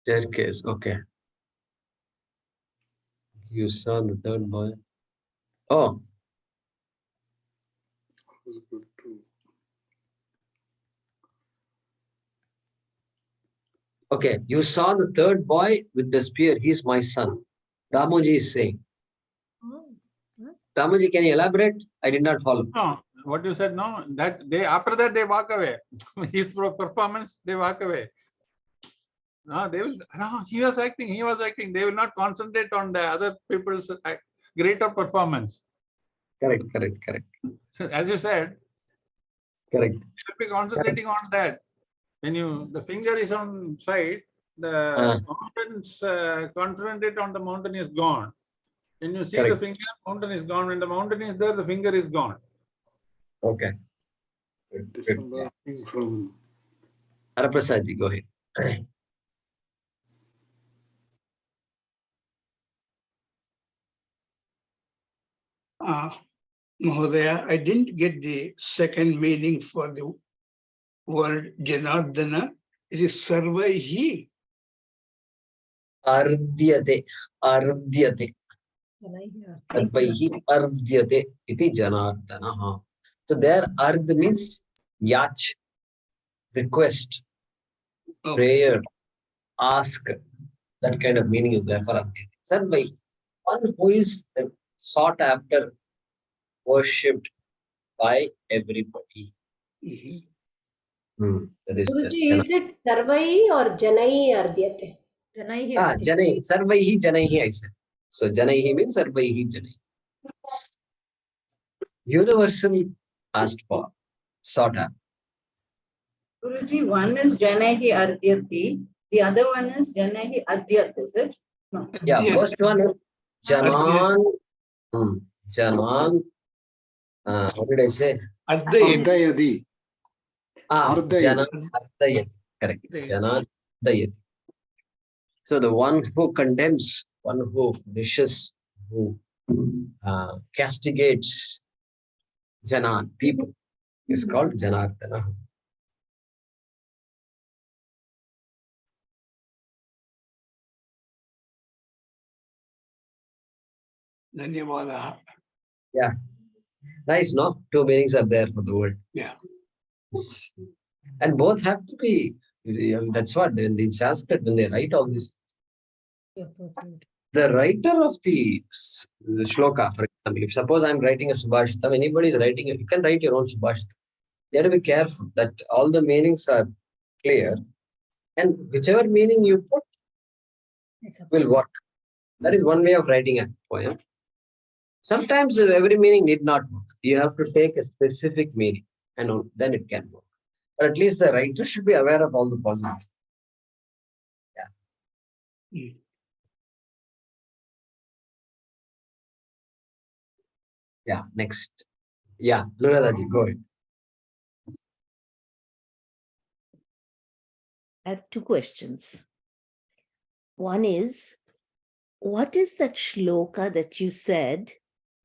Staircase, okay. You saw the third boy. Oh. Okay, you saw the third boy with the spear. He's my son. Ramoji is saying. Ramoji, can you elaborate? I did not follow. No, what you said, no, that they, after that they walk away. His performance, they walk away. No, they will, no, he was acting. They will not concentrate on the other people's greater performance. Correct. So, as you said, correct. you should be concentrating on that. When the finger is on side, the mountains, concentrate on the mountain is gone. When you see the finger, mountain is gone. When the mountain is there, the finger is gone. Okay. December from Haraprasadji, go ahead. Mahodaya, I didn't get the second meaning for the word Janardana. It is Sarvaihi. Ardhyate. Sarvaihi ardhyate iti janardana. So there, ardh means yach, request, prayer, ask. That kind of meaning is there for ardhyate. Sarvaihi, one who is sought after, worshipped by everybody. That is Guruji, is it Sarvai or Janai Ardhyate? Janai. Sarvaihi Janaihi, I said. So Janaihi means Sarvaihi Janai. Universal asked for, sought after. Guruji, one is Janaihi Ardhyati, the other one is Janaihi Adhyat, is it? No. Yeah, first one is Janan. Janan. What did I say? Ardhayati. Janan Ardhayati. Correct. Janan Ardhayati. So the one who condemns, one who punishes, who castigates Janan, people, is called Janardana. Dhanyavada. Yeah. Nice, no? Two meanings are there for the word. Yeah. And both have to be, that's what, in Sanskrit, when they write all this, the writer of the shloka, for example, if suppose I'm writing a Subhashitam, anybody is writing, you can write your own Subhashitam. You have to be careful that all the meanings are clear, and whichever meaning you put will work. That is one way of writing a poem. Sometimes every meaning need not work. You have to take a specific meaning, and then it can work. But at least the writer should be aware of all the possibilities. Yeah. Yeah, next. Yeah, Luradaji, go ahead. I have two questions. One is, what is that shloka that you said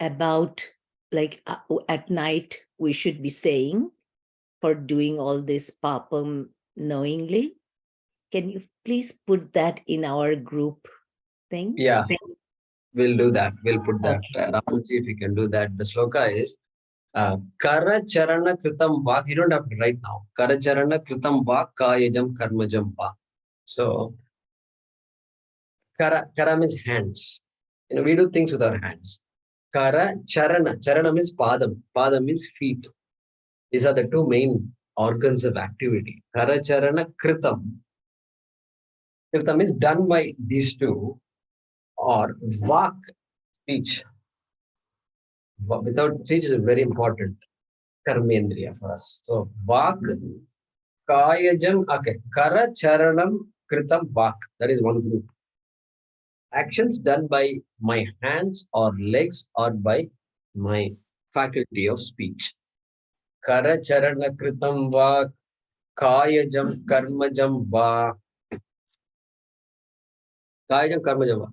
about, like, at night we should be saying for doing all this papam knowingly? Can you please put that in our group thing? Yeah, we'll do that. We'll put that. Okay. Ramuji, if you can do that. The shloka is Kara Charana Kritam Vak. You don't have to write now. Kara Charana Kritam Vak Kayajam Karmajam Va. So, Kara means hands. We do things with our hands. Kara Charana. Charana means Padam. Padam means feet. These are the two main organs of activity. Kara Charana Kritam. Kritam means done by these two, or Vak, speech. Without speech is very important karmendriya for us. So Vak, Kayajam, okay. Kara Charanam Kritam Vak. That is one group. Actions done by my hands or legs or by my faculty of speech. Kara Charana Kritam Vak, Kayajam Karmajam Va. Kayajam Karmajam Va.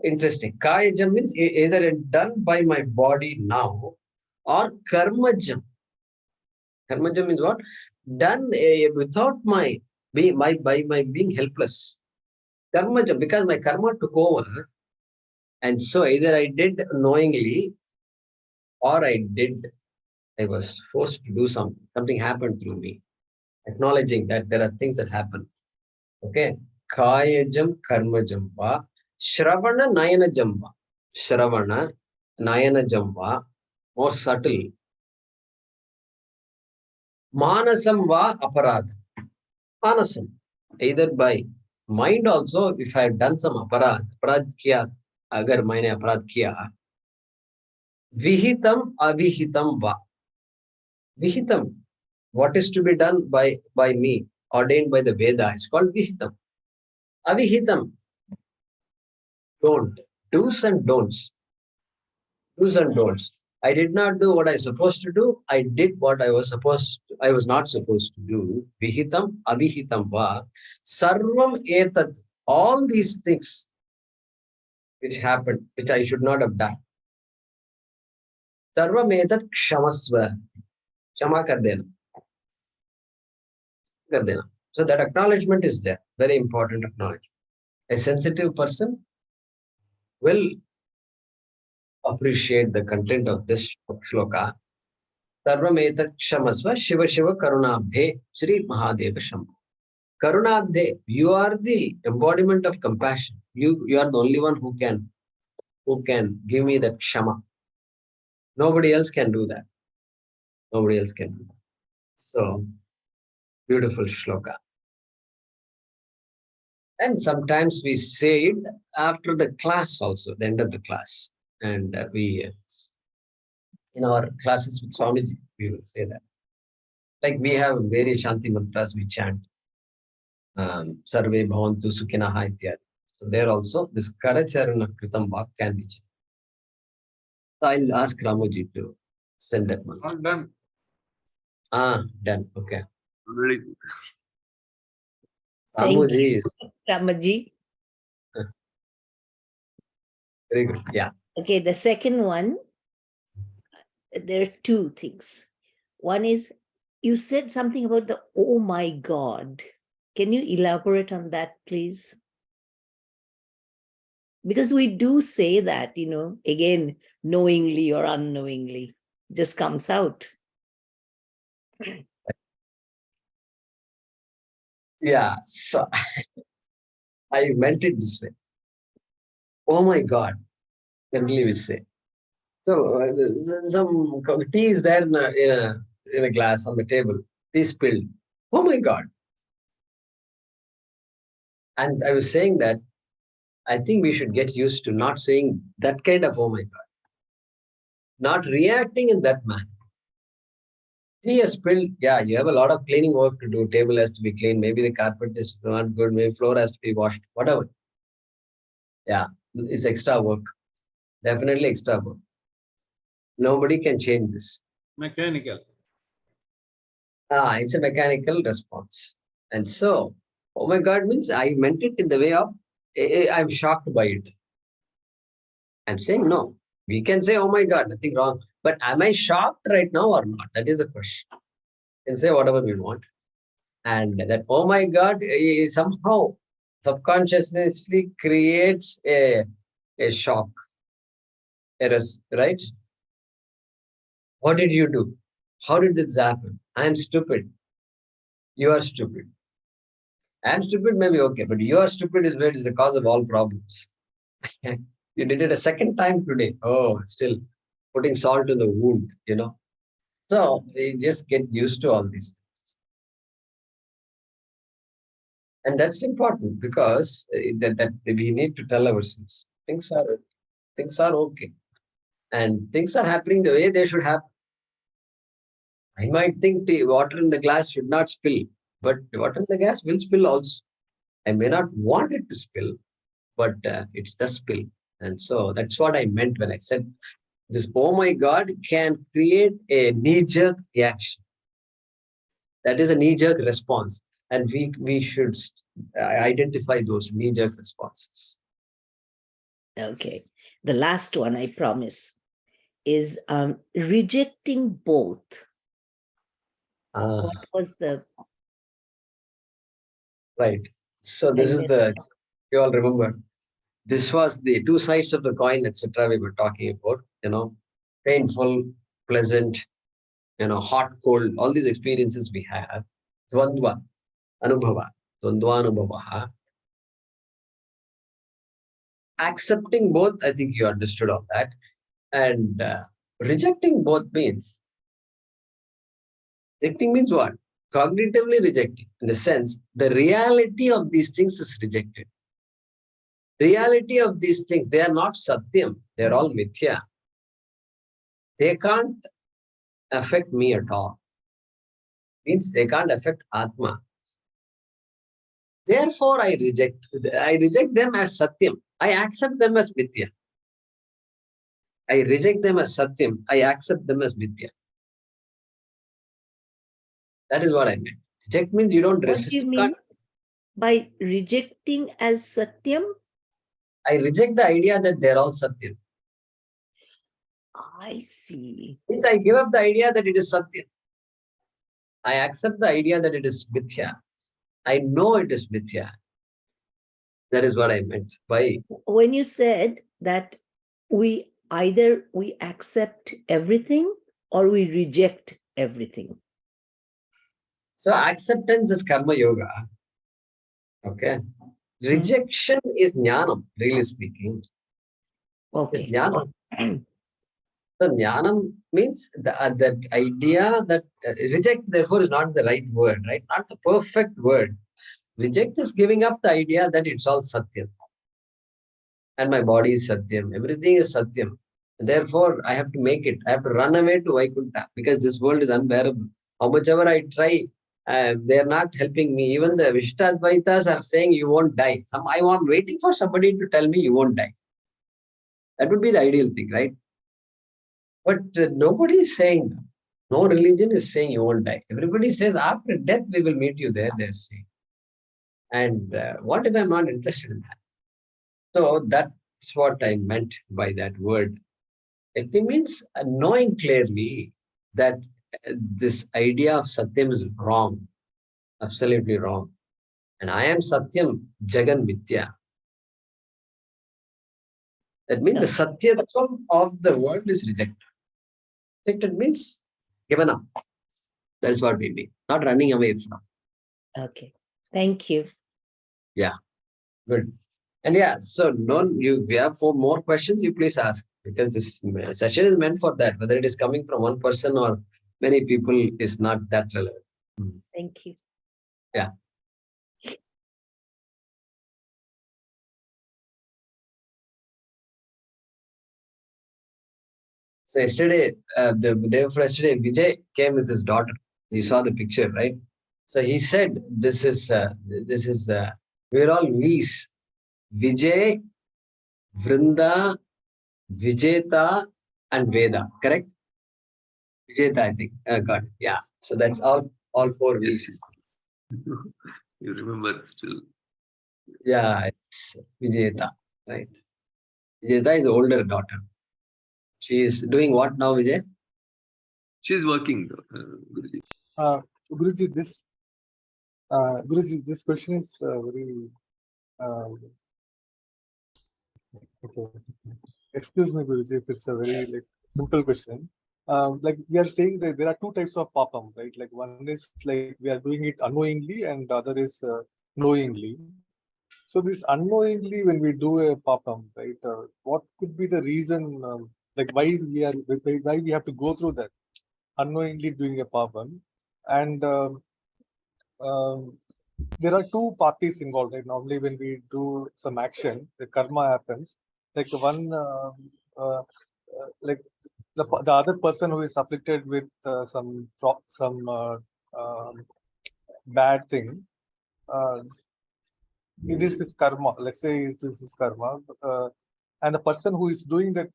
Interesting. Kayajam means either done by my body now or karmajam. Karmajam means what? Done without my being helpless. Karmajam, because my karma took over. And so either I did knowingly or I was forced to do something. Something happened through me. Acknowledging that there are things that happen. Okay. Kayajam karmajam va. Shravana nayana jamba. Shravana nayana jamba. More subtle. Manasam va aparad. Manasam. Either by mind also, if I have done some aparad kiya, agar maine aparad kiya, vihitam avihitam va. Vihitam. What is to be done by me, ordained by the Veda, is called Vihitam. Avihitam. Don't. Do's and don'ts. Do's and don'ts. I did not do what I was supposed to do. I did what I was not supposed to do. Vihitam, avihitam va. Sarvam etat. All these things which happened, which I should not have done. Sarvam etat kshamasva. Kshama kar dena. Kar dena. So that acknowledgement is there. Very important acknowledgement. A sensitive person will appreciate the content of this shloka. Sarvam etat kshamasva Shiva Shiva Karunabdhe Sri Mahadeva Shambhu. Karunabdhe, you are the embodiment of compassion. You are the only one who can give me that kshama. Nobody else can do that. Nobody else can do that. So, beautiful shloka. And sometimes we say it after the class also, the end of the class. And we, in our classes with Swamiji, we will say that. Like we have various Shanti mantras we chant. Sarve bhavantu sukhinaha ityadi. So there also, this Karacharana Kritam Vak can be chanted. So I'll ask Ramuji to send that one. All done. Done. Okay. Already. Thank Ramuji is Ramaji. very good. Yeah. Okay, the second one, there are two things. One is you said something about the oh my God. Can you elaborate on that, please? Because we do say that, again, knowingly or unknowingly, just comes out. Yeah. So I meant it this way. Oh my God. Generally we say. So some tea is there in a glass on the table. Tea spilled. Oh my God. And I was saying that I think we should get used to not saying that kind of oh my God. Not reacting in that manner. Tea has spilled. Yeah, you have a lot of cleaning work to do. Table has to be cleaned. Maybe the carpet is not good. Maybe floor has to be washed. Whatever. Yeah, it's extra work. Definitely extra work. Nobody can change this. Mechanical. It's a mechanical response. And so, oh my God means I meant it in the way of, I'm shocked by it. I'm saying no. We can say, oh my God, nothing wrong. But am I shocked right now or not? That is the question. We can say whatever we want. And that, oh my God, somehow subconsciously creates a shock. Right? What did you do? How did this happen? I am stupid. You are stupid. I am stupid, maybe okay, but you are stupid is where it is the cause of all problems. You did it a second time today. Oh, still putting salt in the wound, So they just get used to all these things. And that's important because that we need to tell ourselves things are okay. And things are happening the way they should happen. I might think the water in the glass should not spill, but the water in the glass will spill also. I may not want it to spill, but it does spill. And so that's what I meant when I said this, oh my God, can create a knee-jerk reaction. That is a knee-jerk response. And we should identify those knee-jerk responses. Okay. The last one, I promise, is rejecting both. What was the... Right. So this is the You all remember. This was the two sides of the coin, etc. We were talking about, painful, pleasant, hot, cold, all these experiences we have. Dvandva, anubhava, dvandvanubhava. Accepting both, I think you understood all that. And rejecting both means, rejecting means what? Cognitively rejecting, in the sense, the reality of these things is rejected. Reality of these things, they are not satyam, they are all mithya. They can't affect me at all. Means they can't affect Atma. Therefore, I reject them as satyam. I accept them as mithya. I reject them as satyam. I accept them as mithya. That is what I meant. Reject means you don't What resist. do you mean by rejecting as Satyam? I reject the idea that they're all satyam. I see. Means I give up the idea that it is satyam. I accept the idea that it is mithya. I know it is mithya. That is what I meant by. When you said that we either we accept everything or we reject everything. So acceptance is karma yoga. Okay. Rejection is jnanam, really speaking. Is Okay. jnanam. So jnanam means that idea that reject therefore is not the right word, right? Not the perfect word. Reject is giving up the idea that it's all satyam. And my body is satyam. Everything is satyam. Therefore, I have to make it. I have to run away to Vaikuntha because this world is unbearable. How much ever I try, they are not helping me. Even the Vishtadvaitas are saying you won't die. I am waiting for somebody to tell me you won't die. That would be the ideal thing, right? But nobody is saying that. No religion is saying you won't die. Everybody says after death we will meet you there, they're saying. And what if I'm not interested in that? So that's what I meant by that word. It means knowing clearly that this idea of Satyam is wrong, absolutely wrong. And I am Satyam, Jagan Mithya. That means the Satyatvam of the world is rejected. Rejected means given up. That's what we mean, not running away from. Okay. Thank you. Yeah, good. And yeah, so we have 4 more questions, you please ask, because this session is meant for that. Whether it is coming from one person or many people is not that relevant. Thank you. Yeah. So yesterday, the day before yesterday, Vijay came with his daughter. You saw the picture, right? So he said, we're all V's. Vijay, Vrinda, Vijeta, and Veda, correct? Vijeta, I think. Got it. Yeah. So that's all 4 V's. You remember still. Yeah, it's Vijeta, right? Vijeta is the older daughter. She is doing what now, Vijay? She's working, Guruji. Guruji, this question is very. Okay. Excuse me, Guruji, if it's a very simple question. Like we are saying that there are 2 types of papam, right? Like one is like we are doing it unknowingly, and the other is knowingly. So this unknowingly, when we do a papam, right? What could be the reason? Like why we have to go through that unknowingly doing a papam, and there are 2 parties involved. Right? Normally, when we do some action, the karma happens. Like one, like the other person who is afflicted with some bad thing. It is his karma. Let's say it is his karma, and the person who is doing that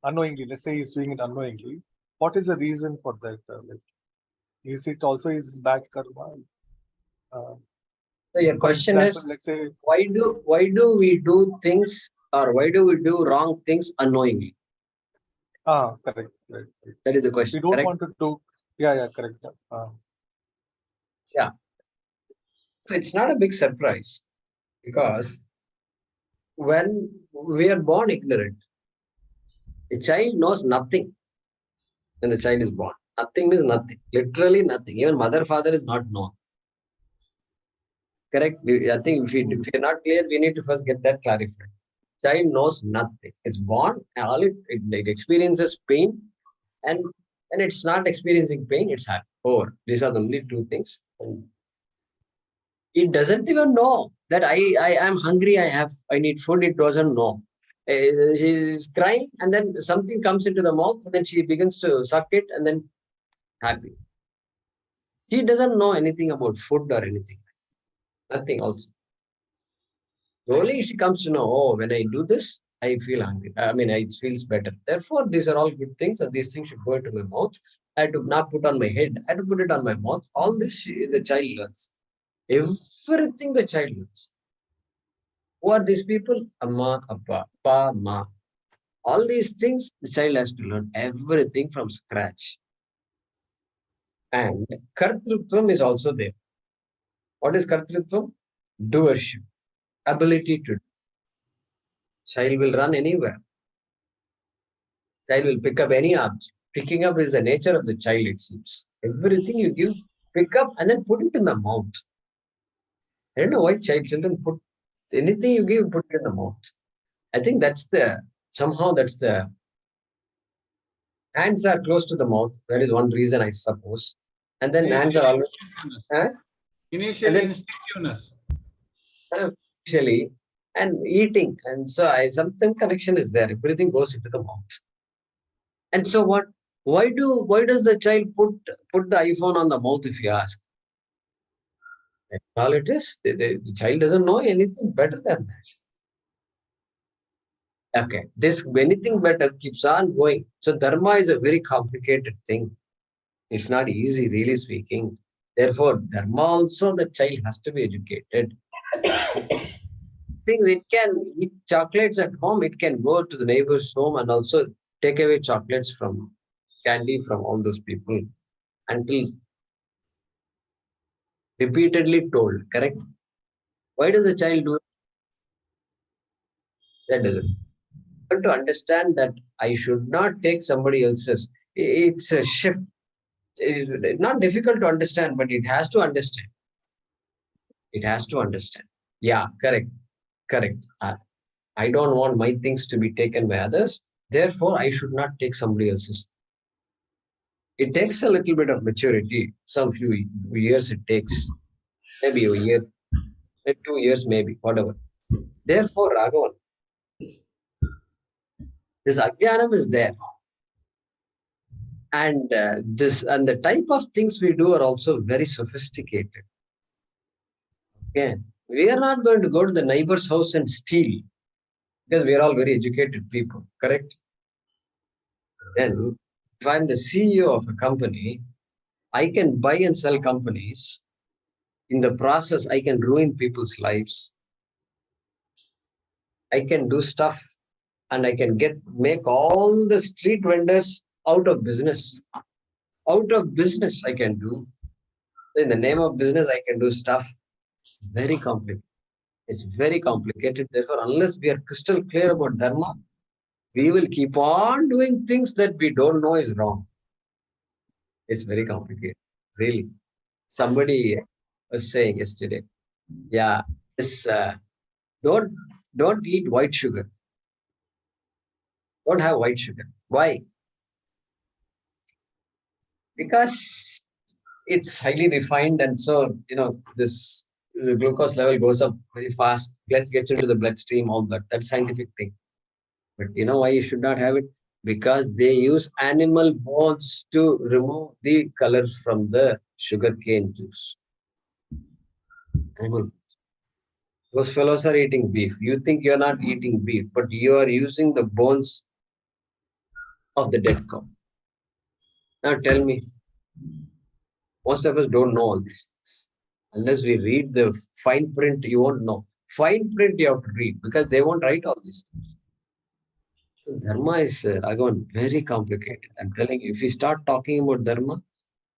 unknowingly. Let's say he's doing it unknowingly. What is the reason for that? Is it also his bad karma? So your question example, is, let's say, why do we do things, or why do we do wrong things unknowingly? correct. Right. That is the question. We don't correct? want to do. Yeah, correct. Yeah. So it's not a big surprise. Because when we are born ignorant, a child knows nothing when the child is born. Nothing means nothing. Literally nothing. Even mother, father is not known. Correct? I think if you're not clear, we need to first get that clarified. Child knows nothing. It's born, and all it experiences pain, and it's not experiencing pain, it's happy. Oh, these are the only two things. And it doesn't even know that I am hungry, I need food, it doesn't know. She's crying, and then something comes into the mouth, and then she begins to suck it, and then happy. She doesn't know anything about food or anything. Nothing also. Slowly she comes to know, oh, when I do this, I feel hungry. I mean, it feels better. Therefore, these are all good things, and these things should go into my mouth. I had to not put on my head. I had to put it on my mouth. All this the child learns. Everything the child learns. Who are these people? Amma, Appa, Pa, Ma. All these things the child has to learn everything from scratch. And Kartrutvam is also there. What is Kartrutvam? Doership. Ability to do. Child will run anywhere. Child will pick up any object. Picking up is the nature of the child, it seems. Everything you give, pick up and then put it in the mouth. I don't know why children put anything you give, put it in the mouth. I think somehow that's the hands are close to the mouth. That is one reason, I suppose. And then hands are always initially and then, instinctiveness. Initially, and eating. And so some connection is there. Everything goes into the mouth. And so what? Why does the child put the iPhone on the mouth, if you ask? That's all it is. The child doesn't know anything better than that. Okay, this anything better keeps on going. So dharma is a very complicated thing. It's not easy, really speaking. Therefore, dharma also the child has to be educated. Things it can eat chocolates at home, it can go to the neighbor's home and also take away chocolates from candy from all those people until repeatedly told, correct? Why does the child do it? That doesn't. But to understand that I should not take somebody else's, it's a shift. It's not difficult to understand, but it has to understand. It has to understand. Yeah, correct. I don't want my things to be taken by others. Therefore, I should not take somebody else's. It takes a little bit of maturity. Some few years it takes. Maybe a year, maybe 2 years, maybe, whatever. Therefore, Raghavan, this ajnanam is there. And the type of things we do are also very sophisticated. Okay. We are not going to go to the neighbor's house and steal because we are all very educated people, correct? Then, if I'm the CEO of a company, I can buy and sell companies. In the process, I can ruin people's lives. I can do stuff and I can make all the street vendors out of business. Out of business, I can do. In the name of business, I can do stuff. Very complicated. It's very complicated. Therefore, unless we are crystal clear about dharma, we will keep on doing things that we don't know is wrong. It's very complicated. Really. Somebody was saying yesterday, yeah, this don't eat white sugar. Don't have white sugar. Why? Because it's highly refined, and so this the glucose level goes up very fast. Plus gets into the bloodstream, all that. That's scientific thing. But you know why you should not have it? Because they use animal bones to remove the colors from the sugarcane juice. Animal. Those fellows are eating beef. You think you're not eating beef, but you are using the bones of the dead cow. Now tell me, most of us don't know all these things. Unless we read the fine print, you won't know. Fine print you have to read because they won't write all these things. So dharma is, again, very complicated. I'm telling you, if we start talking about dharma,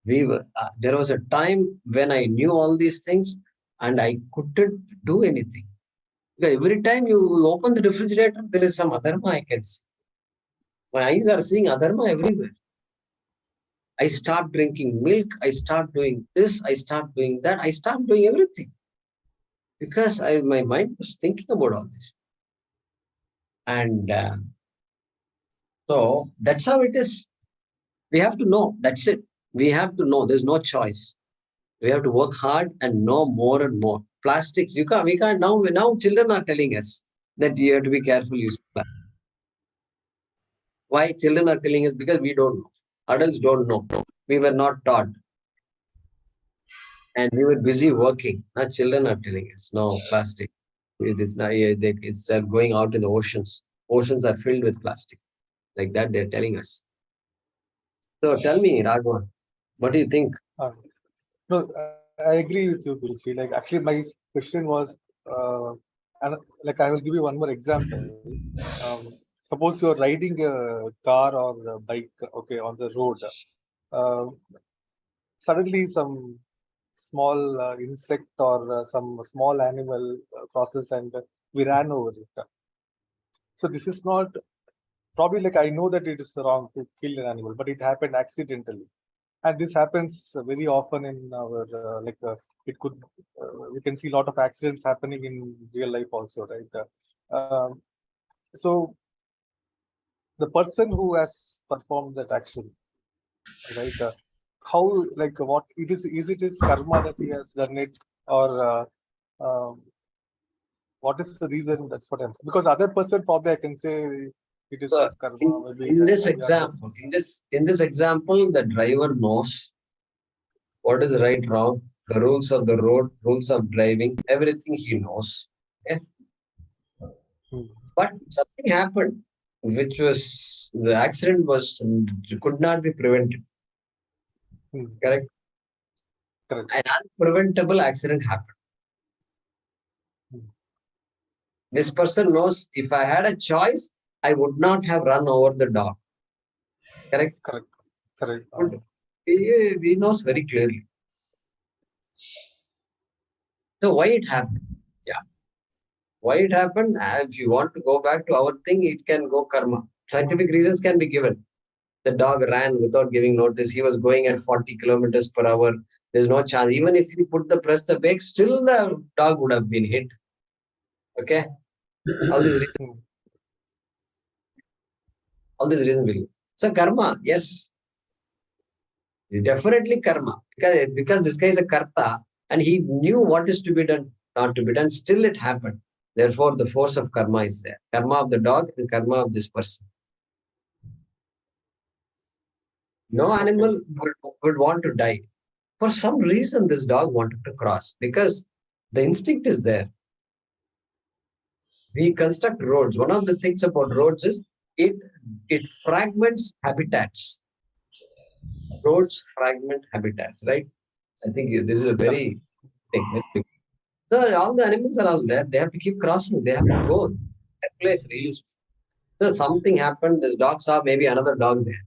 there was a time when I knew all these things and I couldn't do anything. Because every time you open the refrigerator, there is some adharma I can see. My eyes are seeing adharma everywhere. I start drinking milk, I start doing this, I start doing that, I start doing everything. Because my mind was thinking about all this. And so that's how it is. We have to know. That's it. We have to know. There's no choice. We have to work hard and know more and more. Plastics, we can't now children are telling us that you have to be careful using plastic. Why children are telling us? Because we don't know. Adults don't know. We were not taught. And we were busy working. Now children are telling us, no, plastic. It's going out in the oceans. Oceans are filled with plastic. Like that, they're telling us. So tell me, Raghavan, what do you think? No, I agree with you, Guruji. Like actually, my question was, and like I will give you one more example. Suppose you're riding a car or a bike, okay, on the road. Uh, Suddenly, some small insect or some small animal crosses, and we ran over it. So this is not probably like I know that it is wrong to kill an animal, but it happened accidentally. And this happens very often in our it could we can see a lot of accidents happening in real life also, right? So the person who has performed that action, right? How like what it is it his karma that he has done it, or what is the reason? That's what I'm saying. Because other person probably I can say it is So his karma. Maybe in this maybe others. example, in this example, the driver knows what is right, wrong, the rules of the road, rules of driving, everything he knows. Okay? But something happened, which was the accident could not be prevented. Correct? Correct. An unpreventable accident happened. This person knows if I had a choice, I would not have run over the dog. Correct? Correct. Correct. He knows very clearly. So why it happened? Yeah. Why it happened? If you want to go back to our thing, it can go karma. Scientific reasons can be given. The dog ran without giving notice. He was going at 40 kilometers per hour. There's no chance. Even if you press the brake, still the dog would have been hit. Okay? All these reasons. Will. So karma, yes. Definitely karma. Because this guy is a karta and he knew what is to be done, not to be done. Still it happened. Therefore, the force of karma is there. Karma of the dog and karma of this person. No animal would want to die. For some reason, this dog wanted to cross because the instinct is there. We construct roads. One of the things about roads is it fragments habitats. Roads fragment habitats, right? I think this is a very thing. So all the animals are all there. They have to keep crossing. They have to go. That place really. So something happened. This dog saw maybe another dog there.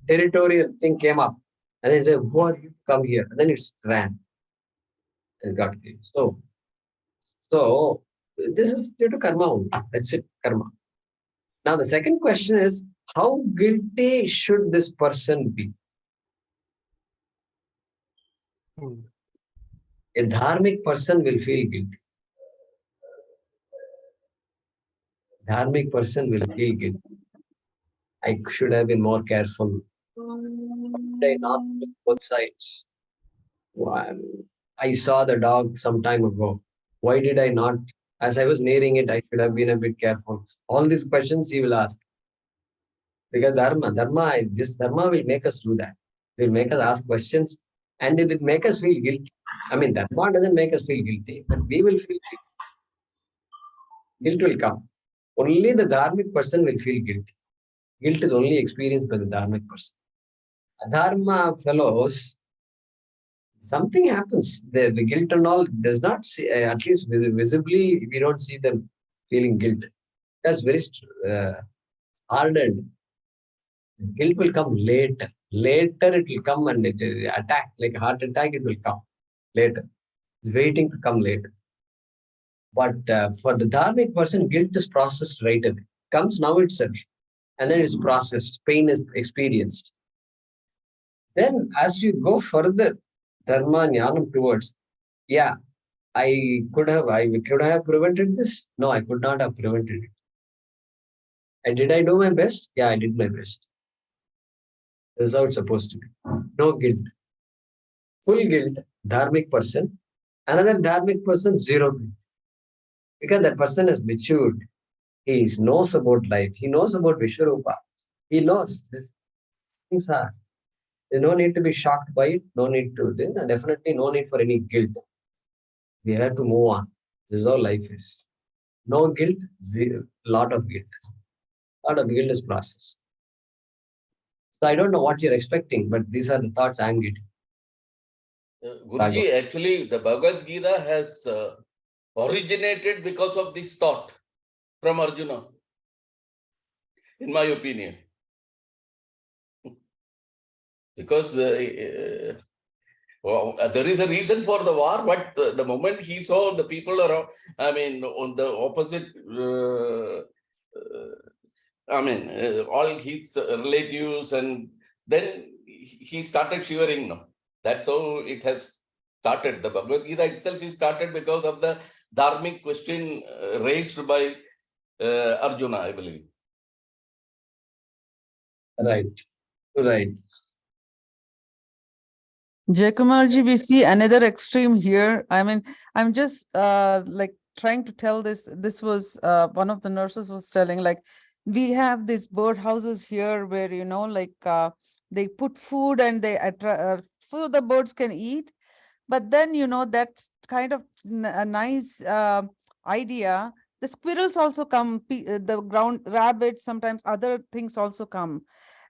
Territorial thing came up. And they said, who are you? Come here. And then it ran and got killed. So this is due to karma only. That's it, karma. Now the second question is, how guilty should this person be? A dharmic person will feel guilty. Dharmic person will feel guilty. I should have been more careful. I not look both sides. I saw the dog some time ago. Why did I not? As I was nearing it, I should have been a bit careful. All these questions he will ask. Because dharma will make us do that. It will make us ask questions and it will make us feel guilty. I mean, dharma doesn't make us feel guilty, but we will feel guilty. Guilt will come. Only the dharmic person will feel guilty. Guilt is only experienced by the dharmic person. Adharma fellows, something happens. The guilt and all does not see, at least visibly, we don't see them feeling guilt. That's very hardened. Guilt will come later. Later it will come and it will attack, like a heart attack, it will come later. It's waiting to come later. But for the dharmic person, guilt is processed right away. Comes now itself. And then it's processed. Pain is experienced. Then as you go further, dharma jnanam towards, yeah, I could have prevented this. No, I could not have prevented it. And did I do my best? Yeah, I did my best. This is how it's supposed to be. No guilt. Full guilt, dharmic person. Another dharmic person, zero guilt. Because that person has matured. He knows about life. He knows about Vishwarupa. He knows these things are. There's no need to be shocked by it. No need to. Definitely no need for any guilt. We have to move on. This is how life is. No guilt, zero, lot of guilt. Lot of guilt is process. So I don't know what you're expecting, but these are the thoughts I'm getting. Guruji, actually, the Bhagavad Gita has originated because of this thought from Arjuna, in my opinion. Because well, there is a reason for the war, but the moment he saw the people around, I mean, on the opposite, all his relatives, and then he started shivering. No, that's how it has started. The Bhagavad Gita itself is started because of the dharmic question raised by Arjuna, I believe. Right. Right. Jayakumarji, we see another extreme here. I mean, I'm just like trying to tell this. This was one of the nurses was telling, like, we have these bird houses here where, you know, like they put food and they food the birds can eat. But then, you know, that's kind of a nice idea. The squirrels also come, the ground rabbits, sometimes other things also come.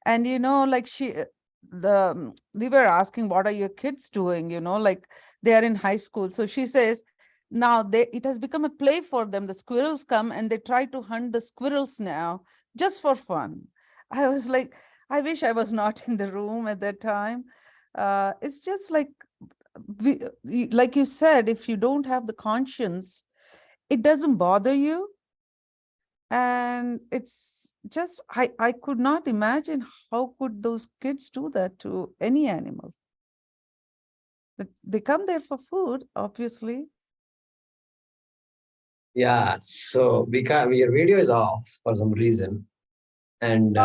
And, you know, like we were asking, what are your kids doing? You know, like they are in high school. So she says, now it has become a play for them. The squirrels come and they try to hunt the squirrels now just for fun. I was like, I wish I was not in the room at that time. It's just like, like you said, if you don't have the conscience, it doesn't bother you. And it's just, I could not imagine how could those kids do that to any animal. They come there for food, obviously. Yeah. So your video is off for some reason. And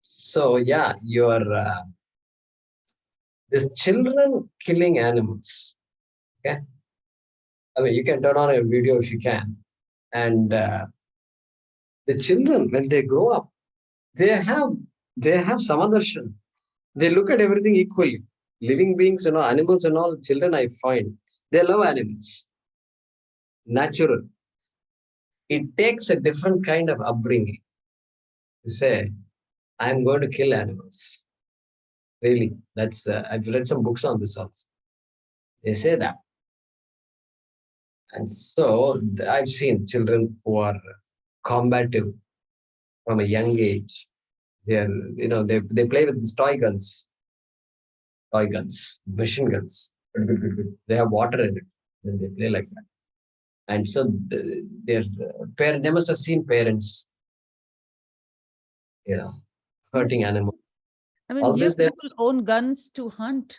so, yeah, this children killing animals. Okay. I mean, you can turn on a video if you can. And the children, when they grow up, they have samadarshana. They look at everything equally. Living beings, you know, animals and all, children, I find, they love animals. Natural. It takes a different kind of upbringing to say, I'm going to kill animals. Really, that's I've read some books on this also. They say that. And so I've seen children who are combative from a young age. They're, you know, they play with these toy guns, machine guns. They have water in it. Then they play like that. And so their parents, they must have seen parents, you know, hurting animals. I mean, All here this, they people own guns to hunt.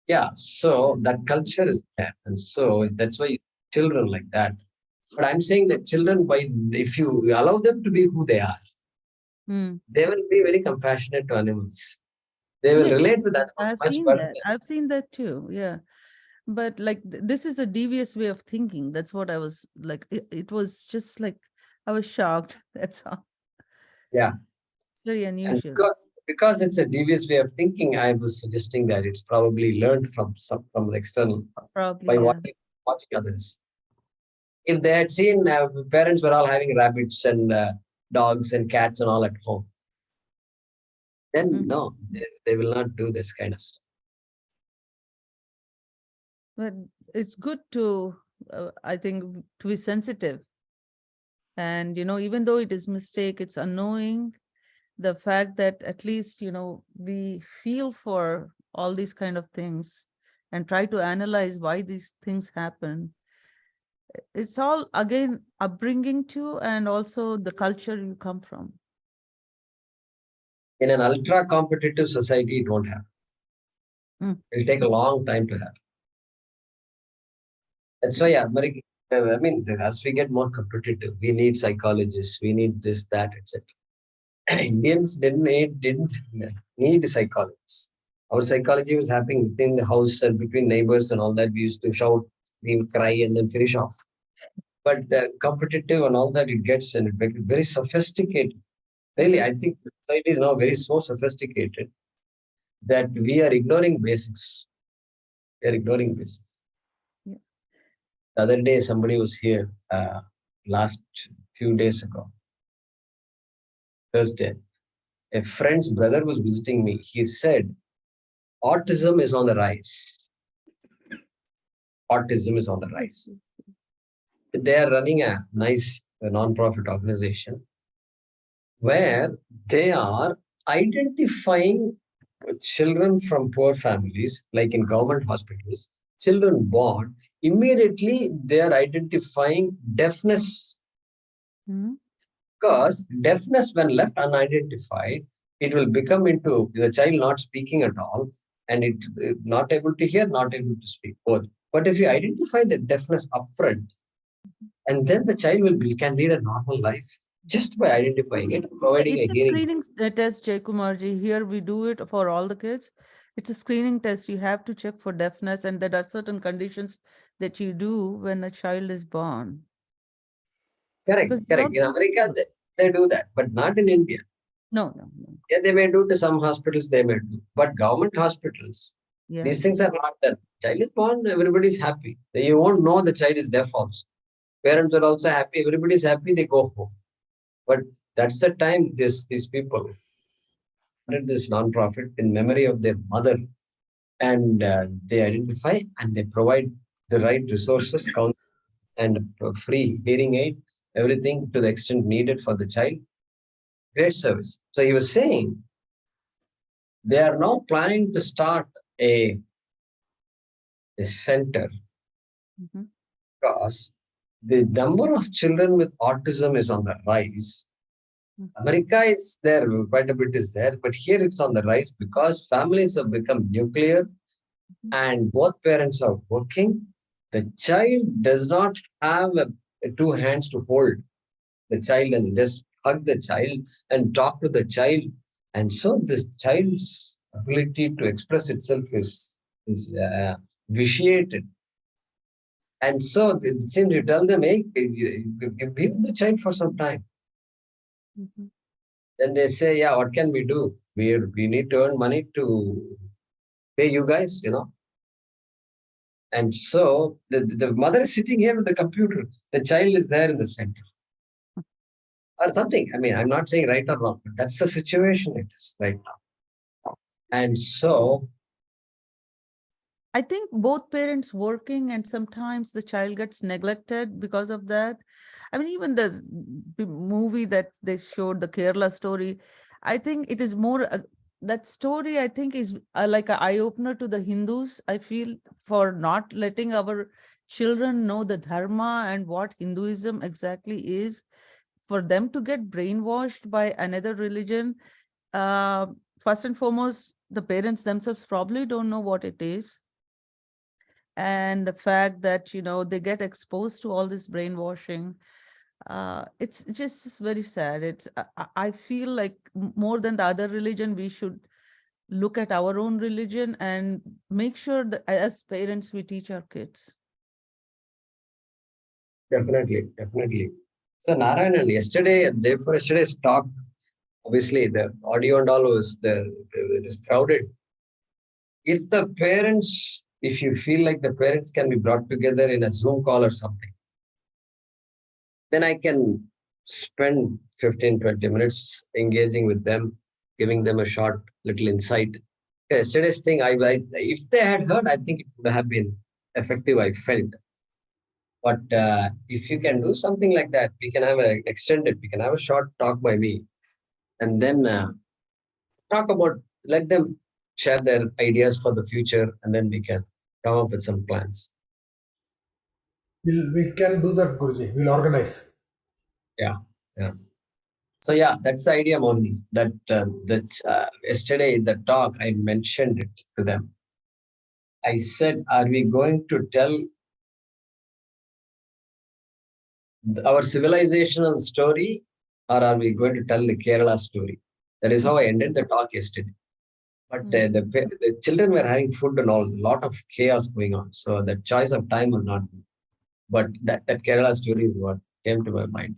yeah. So that culture is there, and so that's why children like that. But I'm saying that children, if you allow them to be who they are, they will be very compassionate to animals. They will Yes, relate with animals I've much seen better. that. I've seen that too. Yeah. But like this is a devious way of thinking. That's what I was like. It was just like I was shocked. That's all. Yeah. It's very And unusual. because it's a devious way of thinking, I was suggesting that it's probably learned from the external Probably, by yeah. watching others. If they had seen parents were all having rabbits and dogs and cats and all at home, then no, they will not do this kind of stuff. But it's good to, I think, to be sensitive. And, you know, even though it is mistake, it's unknowing. The fact that at least, you know, we feel for all these kind of things and try to analyze why these things happen. It's all, again, upbringing too, and also the culture you come from. In an ultra competitive society, it won't happen. It'll take a long time to happen. That's why America, I mean, as we get more competitive, we need psychologists, we need this, that, etc. Indians didn't need psychologists. Our psychology was happening within the house and between neighbors and all that. We used to shout, we would cry, and then finish off. But competitive and all that, it gets and it makes it very sophisticated. Really, I think society is now very so sophisticated that we are ignoring basics. We are ignoring basics. Yeah. The other day, somebody was here last few days ago, Thursday. A friend's brother was visiting me. He said, autism is on the rise. Autism is on the rise. They are running a nice non-profit organization where they are identifying children from poor families, like in government hospitals, children born, immediately they are identifying deafness. Because deafness, when left unidentified, it will become into the child not speaking at all, and it not able to hear, not able to speak, both. But if you identify the deafness upfront, and then the child can lead a normal life just by identifying it, providing It's a a hearing. screening test, Jay Kumarji. Here we do it for all the kids. It's a screening test. You have to check for deafness, and there are certain conditions that you do when a child is born. Correct, Because correct. In America, they do that, but not in India. No. Yeah, they may do to some hospitals, they may do. But government hospitals, Yeah. these things are not done. Child is born, everybody's happy. You won't know the child is deaf also. Parents are also happy, everybody's happy, they go home. But that's the time these people started this non-profit in memory of their mother. And they identify and they provide the right resources, and free hearing aid, everything to the extent needed for the child. Great service. So he was saying they are now planning to start a center because the number of children with autism is on the rise. America is there, quite a bit is there, but here it's on the rise because families have become nuclear and both parents are working. The child does not have two hands to hold the child and just hug the child and talk to the child. And so this child's ability to express itself is vitiated. And so it seems you tell them, hey, you be with the child for some time. Then they say, yeah, what can we do? We need to earn money to pay you guys, And so the mother is sitting here with the computer. The child is there in the center. Or something. I mean, I'm not saying right or wrong, but that's the situation it is right now. And so I think both parents working and sometimes the child gets neglected because of that. I mean, even the movie that they showed, the Kerala story, I think it is more, that story I think is like an eye-opener to the Hindus, I feel, for not letting our children know the dharma and what Hinduism exactly is. For them to get brainwashed by another religion, first and foremost, the parents themselves probably don't know what it is. And the fact that, they get exposed to all this brainwashing, it's just very sad. I feel like more than the other religion, we should look at our own religion and make sure that as parents, we teach our kids. Definitely. So Narayanan, yesterday and day before yesterday's talk, obviously the audio and all was there, it is crowded. If the parents, if you feel like the parents can be brought together in a Zoom call or something, then I can spend 15-20 minutes engaging with them, giving them a short little insight. Yesterday's thing, if they had heard, I think it would have been effective, I felt. But if you can do something like that, we can have we can have a short talk by me, and then talk about, let them share their ideas for the future, and then we can come up with some plans. We can do that, Guruji. We'll organize. Yeah. So yeah, that's the idea, Mohini. That yesterday in the talk I mentioned it to them. I said, are we going to tell our civilizational story, or are we going to tell the Kerala story? That is how I ended the talk yesterday. But the children were having food and all, a lot of chaos going on. So the choice of time was not good. But that Kerala story is what came to my mind.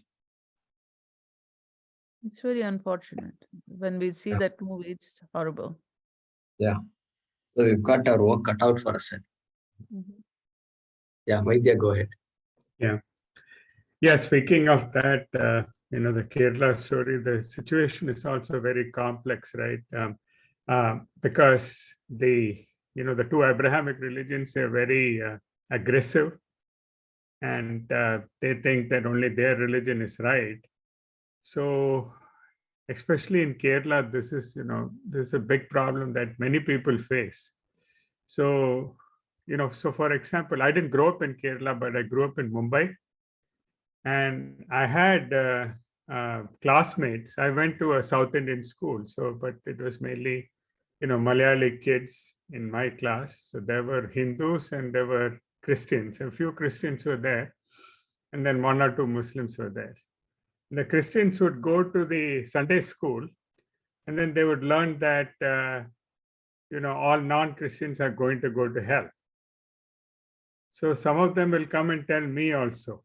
It's very unfortunate. When we see that movie, it's horrible. Yeah. So we've got our work cut out for us. Yeah, Vaidya, go ahead. Yeah, speaking of that, the Kerala story, the situation is also very complex, right? Because the two Abrahamic religions are very aggressive, and they think that only their religion is right. So, especially in Kerala, this is a big problem that many people face. So, so for example, I didn't grow up in Kerala, but I grew up in Mumbai. And I had classmates. I went to a South Indian school, but it was mainly, Malayali kids in my class. So there were Hindus and there were Christians. A few Christians were there, and then one or two Muslims were there. The Christians would go to the Sunday school, and then they would learn that all non-Christians are going to go to hell. So some of them will come and tell me also.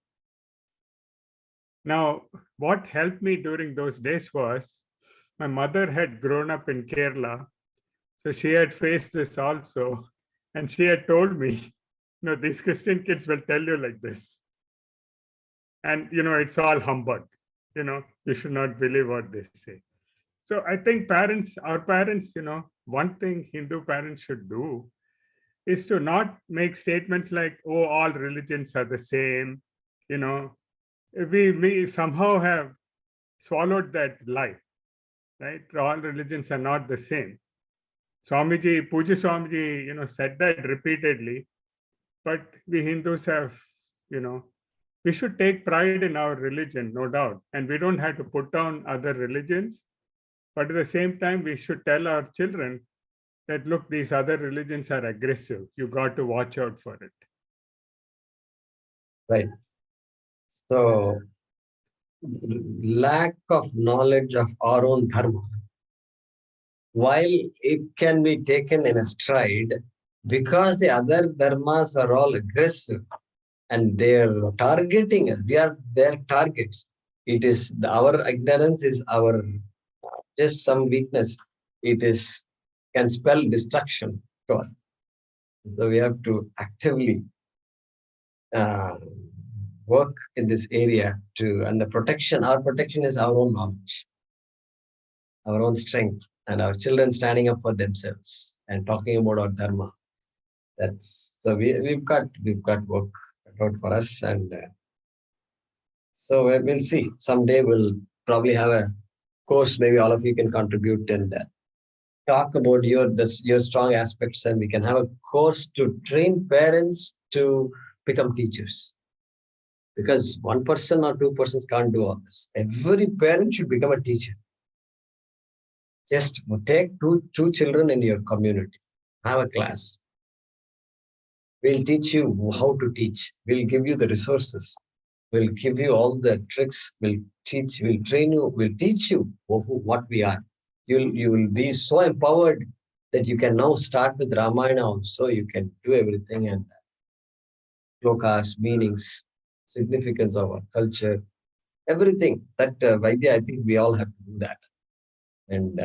Now, what helped me during those days was my mother had grown up in Kerala. So she had faced this also. And she had told me, these Christian kids will tell you like this. And, it's all humbug. You should not believe what they say. So I think our parents, one thing Hindu parents should do is to not make statements like, oh, all religions are the same, we somehow have swallowed that lie, right? All religions are not the same. Swamiji, Puja Swamiji, said that repeatedly. But we Hindus have, we should take pride in our religion, no doubt. And we don't have to put down other religions. But at the same time, we should tell our children that, look, these other religions are aggressive. You got to watch out for it. Right. So, lack of knowledge of our own dharma, while it can be taken in a stride, because the other dharmas are all aggressive and they're targeting us, we are their targets. It is our ignorance is our just some weakness. It can spell destruction to us. So we have to actively work in this area and our protection is our own knowledge, our own strength, and our children standing up for themselves and talking about our dharma. So we've got work out for us, and so we'll see. Someday we'll probably have a course. Maybe all of you can contribute and talk about your strong aspects, and we can have a course to train parents to become teachers. Because one person or two persons can't do all this. Every parent should become a teacher. Just take two children in your community, have a class. We'll teach you how to teach. We'll give you the resources. We'll give you all the tricks. We'll train you. We'll teach you what we are. You will be so empowered that you can now start with Ramayana also. You can do everything, and shlokas, meanings, significance of our culture, everything. That Vaidya, I think we all have to do that. And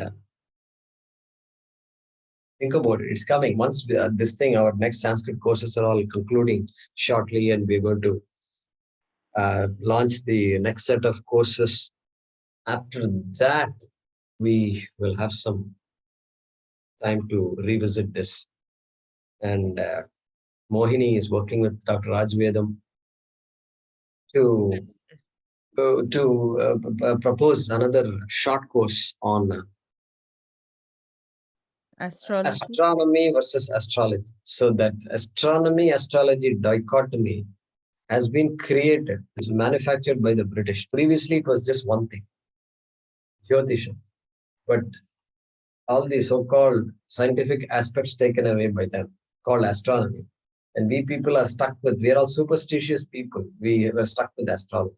think about it. It's coming. Once our next Sanskrit courses are all concluding shortly, and we're going to launch the next set of courses. After that, we will have some time to revisit this. And Mohini is working with Dr. Rajvedam to propose another short course on Astrology. astronomy versus astrology. So that astronomy, astrology dichotomy has been created, it's manufactured by the British. Previously, it was just one thing, Jyotisha. But all the so-called scientific aspects taken away by them, called astronomy. And we people are stuck with, we're all superstitious people. We were stuck with astrology.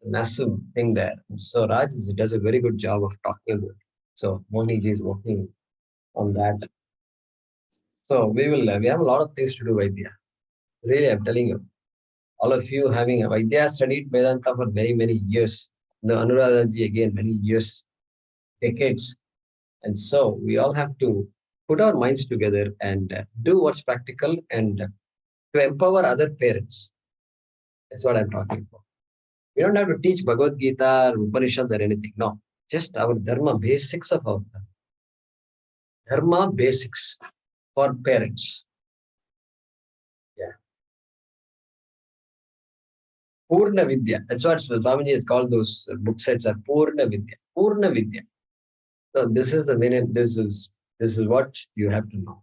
Massive thing there. So Raj does a very good job of talking about it. So Moni ji is working on that. So we have a lot of things to do, Vaidya. Really, I'm telling you. All of you having a Vaidya studied Vedanta for many, many years. The Anuradha ji again, many years, decades. And so we all have to put our minds together and do what's practical and to empower other parents. That's what I'm talking about. We don't have to teach Bhagavad Gita or Upanishads or anything. No, just our dharma, basics of our dharma basics for parents. Yeah. Purna Vidya. That's what Swamiji has called those book sets are Purna Vidya. Purna Vidya. So this is the meaning. This is what you have to know.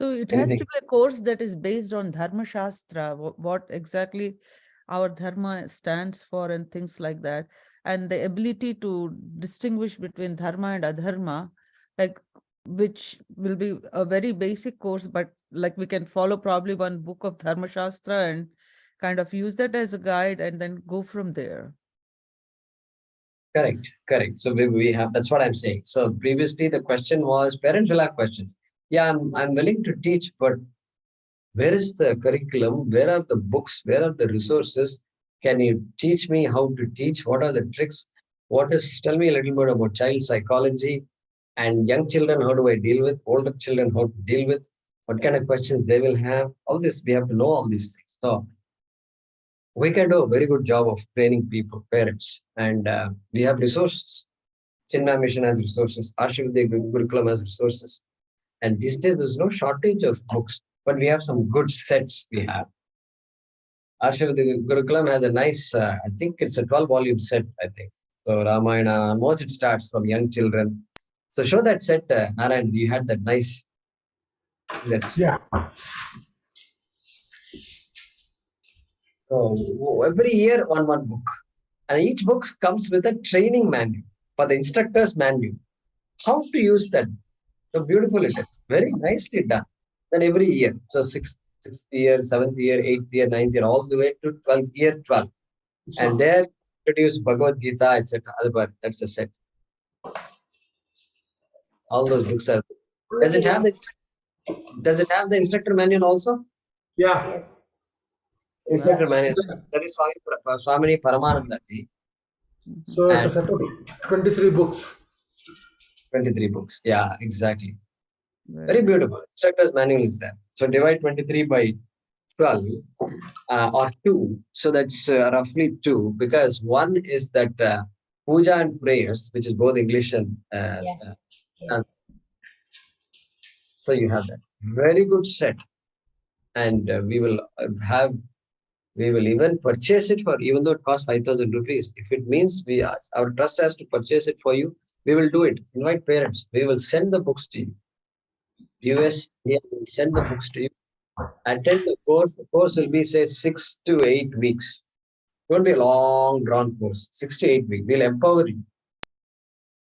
So it has to be a course that is based on Dharma Shastra, what exactly our Dharma stands for and things like that. And the ability to distinguish between Dharma and Adharma, like which will be a very basic course, but like we can follow probably one book of Dharma Shastra and kind of use that as a guide and then go from there. Correct, correct. So we have, that's what I'm saying. So previously the question was, parents will have questions. Yeah, I'm willing to teach, but where is the curriculum? Where are the books? Where are the resources? Can you teach me how to teach? What are the tricks? Tell me a little bit about child psychology and young children, how do I deal with? Older children, how to deal with? What kind of questions they will have? All this, we have to know all these things. So we can do a very good job of training people, parents, and we have resources. Chinmay Mission has resources. Ashivadya Gurukulam has resources. And these days, there's no shortage of books, but we have some good sets we have. Ashivadya Gurukulam has a nice, I think it's a 12-volume set, I think. So Ramayana, most it starts from young children. So show that set, Narayan, you had that nice. Yeah. So every year one book. And each book comes with a training manual for the instructor's manual. How to use that. So beautiful it is. Very nicely done. Then every year. So sixth year, 7th year, 8th year, 9th year, all the way to 12th year, 12. And there introduce Bhagavad Gita, etc. That's a set. All those books are. Does it have the instructor manual also? Yeah. Yes. Instructor manual. That is Swami Paramananda ji. So it's a set of 23 books. 23 books. Yeah, exactly. Very beautiful. Instructor's manual is there. So divide 23 by 12 or 2. So that's roughly 2, because 1 is that puja and prayers, which is both English and Yes. so you have that. Very good set. And we will even purchase it for, even though it costs 5,000 rupees. If it means our trust has to purchase it for you, we will do it. Invite parents. We will send the books to you. US, we will send the books to you. Attend the course. The course will be, say, 6 to 8 weeks. It won't be a long drawn course. 6 to 8 weeks. We'll empower you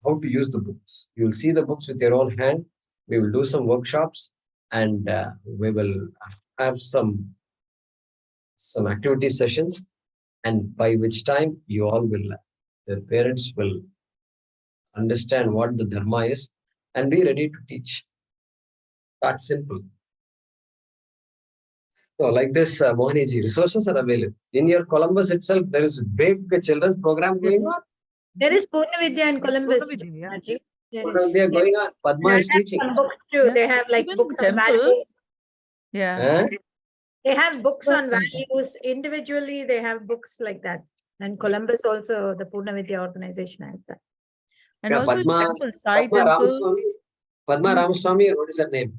how to use the books. You will see the books with your own hand. We will do some workshops, and we will have some activity sessions, and by which time you all will, the parents will understand what the dharma is and be ready to teach. That's simple. So like this, Mohaniji, resources are available. In your Columbus itself, there is a big children's program going on. There is Purna Vidya in Columbus. They are going on. Padma is teaching. Some books too. They have like books on values. Yeah. They have books on values. Individually, they have books like that. And Columbus also, the Purna Vidya organization has that. And also Padma, temple, Sai Padma temple. Ramaswamy. Padma Ramaswamy, what is her name?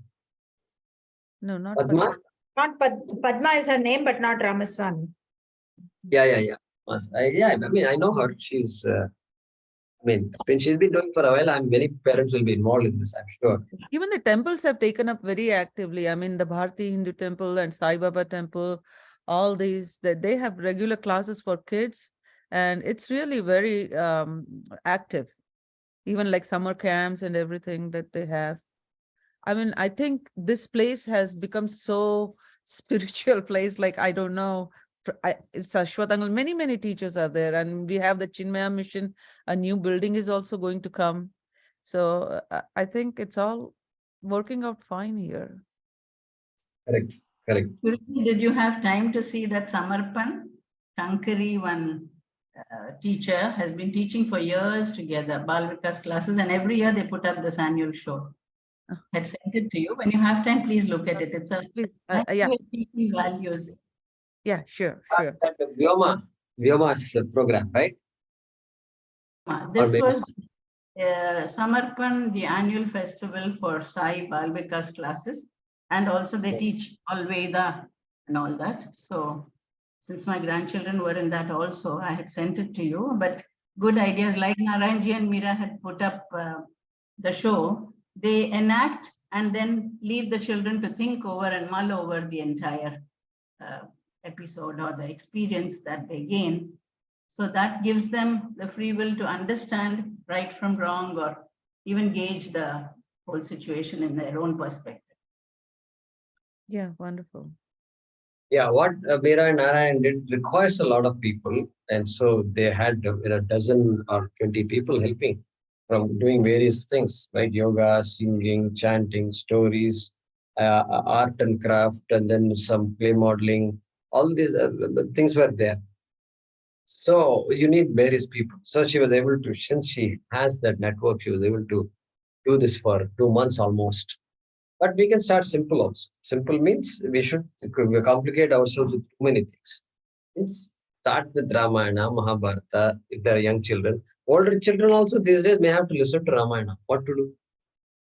No, not Padma. Not Padma is her name, but not Ramaswamy. Yeah. I mean, I know her. She's I mean, she's been doing for a while. Many parents will be involved in this, I'm sure. Even the temples have taken up very actively. I mean, the Bharati Hindu temple and Sai Baba temple, all these, that they have regular classes for kids, and it's really very active. Even like summer camps and everything that they have. I mean, I think this place has become so spiritual place. Like, I don't know, it's Ashwatangal. Many teachers are there, and we have the Chinmaya mission. A new building is also going to come. So I think it's all working out fine here. Correct. Guruji, did you have time to see that Samarpan? Tankari, one teacher, has been teaching for years together, Bal Vikas classes, and every year they put up this annual show. I had sent it to you. When you have time, please look at it. It's a nice way of teaching values. Yeah, sure. That Vyoma's program, right? This was Samarpan, the annual festival for Sai Bal Vikas classes, and also they teach all Veda and all that. So since my grandchildren were in that also, I had sent it to you, but good ideas like Narayanji and Meera had put up the show. They enact and then leave the children to think over and mull over the entire episode or the experience that they gain. So that gives them the free will to understand right from wrong, or even gauge the whole situation in their own perspective. Yeah, wonderful. Yeah, what Meera and Narayan did requires a lot of people. And so they had a dozen or 20 people helping from doing various things, right? Yoga, singing, chanting, stories, art and craft, and then some play modeling. All these things were there. So you need various people. So she was able to, since she has that network, she was able to do this for 2 months almost. But we can start simple also. Simple means we should complicate ourselves with too many things. Let's start with Ramayana, Mahabharata, if they are young children. Older children also these days may have to listen to Ramayana. What to do?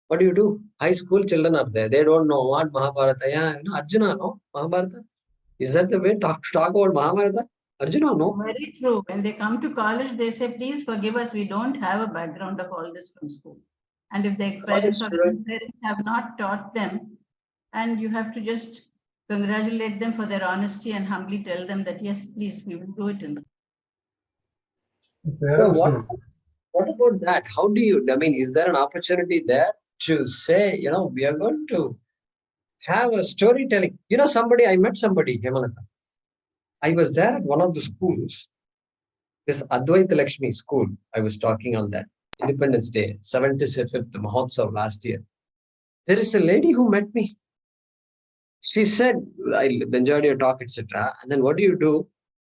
What do you do? High school children are there. They don't know what Mahabharata. Yeah, Arjuna, no? Mahabharata. Is that the way to talk about Mahabharata? Arjuna, no? Very true. When they come to college, they say, please forgive us. We don't have a background of all this from school. And if their parents or grandparents have not taught them, and you have to just congratulate them for their honesty and humbly tell them that, yes, please, we will do it. So what about that? How do you, I mean, is there an opportunity there to say, we are going to have a storytelling? I met somebody, Hemalata. I was there at one of the schools, this Advaita Lakshmi school. I was talking on that Independence Day, 75th Mahotsav last year. There is a lady who met me. She said, I enjoyed your talk, etc. And then what do you do?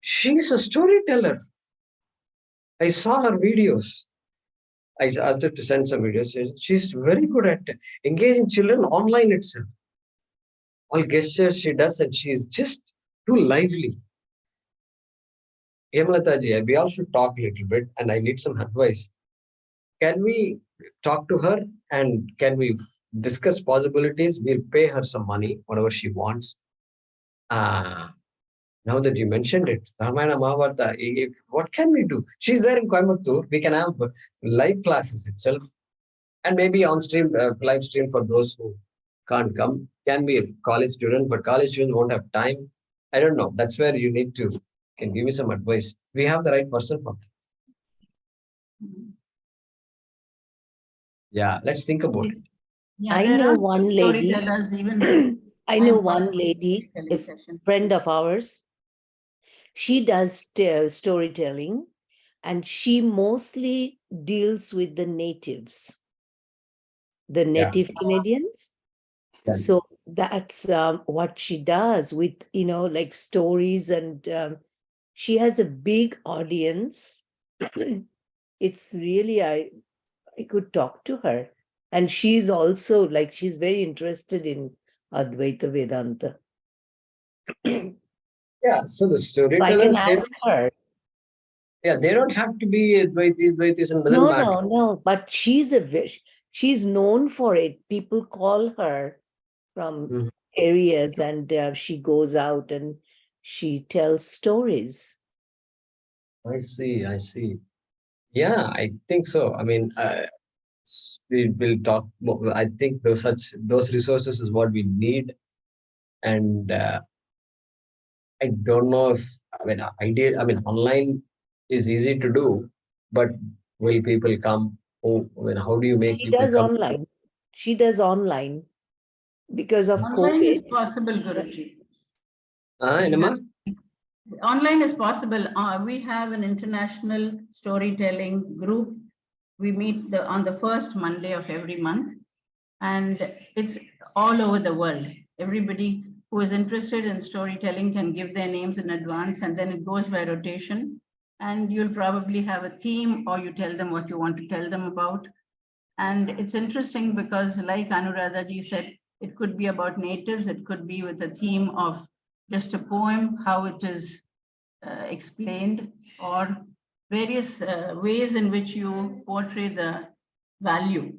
She's a storyteller. I saw her videos. I asked her to send some videos. She's very good at engaging children online itself. All gestures she does, and she is just too lively. Hemalata ji, we all should talk a little bit, and I need some advice. Can we talk to her, and can we discuss possibilities? We'll pay her some money, whatever she wants. Now that you mentioned it, Ramayana, Mahabharata, what can we do? She's there in Coimbatore. We can have live classes itself, and maybe on stream, live stream for those who can't come. Can be a college student, but college students won't have time. I don't know. That's where you need to can give me some advice. We have the right person for that. Yeah, let's think about it. Yeah, I know one lady. Even I know one lady, a friend of ours. She does storytelling, and she mostly deals with the natives, the native Canadians. Yeah. So that's what she does with, like stories, and she has a big audience. It's really, I could talk to her. And she's also she's very interested in Advaita Vedanta. Yeah, so the storytellers, I can ask her. Yeah, they don't have to be Dvaitis, and No, but she's known for it. People call her from areas, and she goes out and she tells stories. I see. Yeah, I think so. I mean, we will talk more. I think those resources is what we need. And I don't know if, online is easy to do, but will people come? Oh, how do you make She people does come? online. She does online because of Online is COVID. possible, Guruji. Enema? Online is possible. We have an international storytelling group. We meet on the first Monday of every month, and it's all over the world. Everybody who is interested in storytelling can give their names in advance, and then it goes by rotation. And you'll probably have a theme, or you tell them what you want to tell them about. And it's interesting because, like Anuradha ji said, it could be about natives, it could be with a theme of just a poem, how it is explained, or various ways in which you portray the value.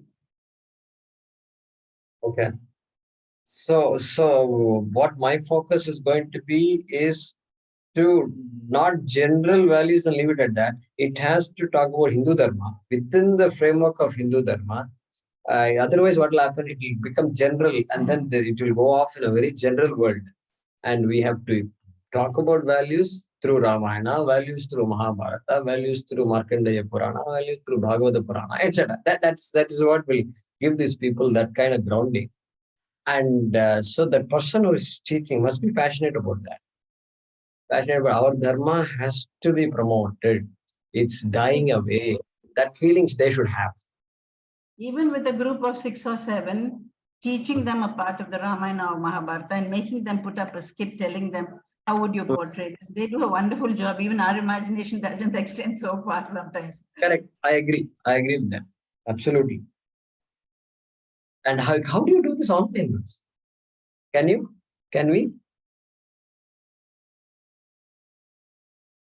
Okay. So what my focus is going to be is to not general values and leave it at that. It has to talk about Hindu Dharma within the framework of Hindu Dharma. Otherwise, what will happen? It will become general, and then it will go off in a very general world. And we have to talk about values through Ramayana, values through Mahabharata, values through Markandeya Purana, values through Bhagavata Purana, etc. That is what will give these people that kind of grounding. And so the person who is teaching must be passionate about that. Passionate about our dharma has to be promoted. It's dying away. That feelings they should have. Even with a group of 6 or 7, teaching them a part of the Ramayana or Mahabharata and making them put up a skit telling them, how would you portray this? They do a wonderful job. Even our imagination doesn't extend so far sometimes. Correct. I agree. I agree with that. Absolutely. And how do you do this online? Can you? Can we?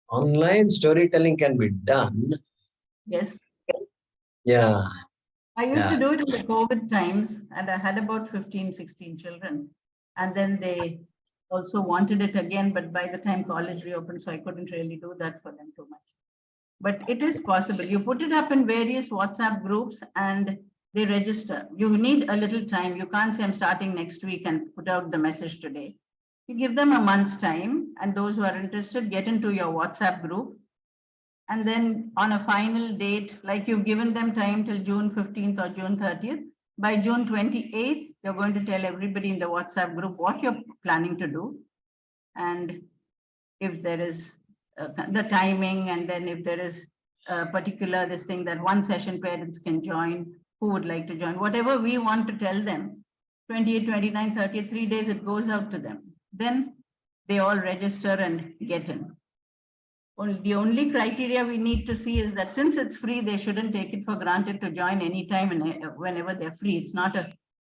Online storytelling can be done. Yes. Yeah. I used Yeah. to do it in the COVID times, and I had about 15, 16 children. And then they also wanted it again, but by the time college reopened, so I couldn't really do that for them too much. But it is possible. You put it up in various WhatsApp groups and they register. You need a little time. You can't say I'm starting next week and put out the message today. You give them a month's time, and those who are interested get into your WhatsApp group. And then on a final date, like you've given them time till June 15th or June 30th, by June 28th, you're going to tell everybody in the WhatsApp group what you're planning to do. And if there is the timing, and then if there is a particular this thing that one session parents can join, who would like to join, whatever we want to tell them, 28, 29, 30, 3 days, it goes out to them. Then they all register and get in. The only criteria we need to see is that since it's free, they shouldn't take it for granted to join anytime and whenever they're free. It's not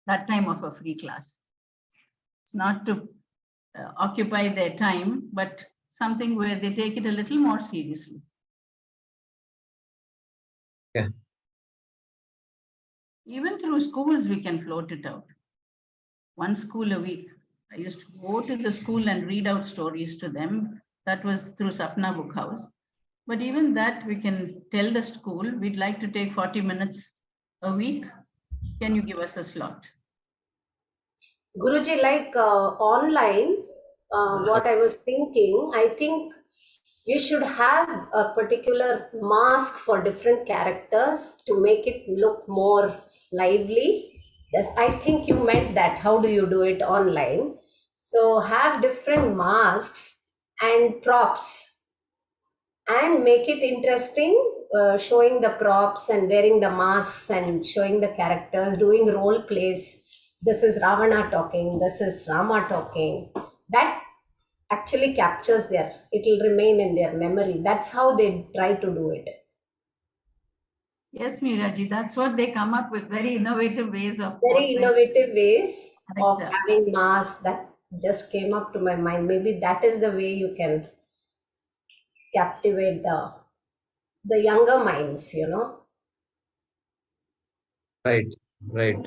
that time of a free class. It's not to occupy their time, but something where they take it a little more seriously. Yeah. Even through schools, we can float it out. One school a week. I used to go to the school and read out stories to them. That was through Sapna Book House. But even that, we can tell the school, we'd like to take 40 minutes a week. Can you give us a slot? Guruji, like online, what I was thinking, I think you should have a particular mask for different characters to make it look more lively. That I think you meant that. How do you do it online? So have different masks and props and make it interesting, showing the props and wearing the masks and showing the characters, doing role plays. This is Ravana talking, this is Rama talking. That actually captures it will remain in their memory. That's how they try to do it. Yes, Meeraji, that's what they come up with, very innovative ways of Very innovative ways of character. having masks. That just came up to my mind. Maybe that is the way you can captivate the younger minds, Right. Right.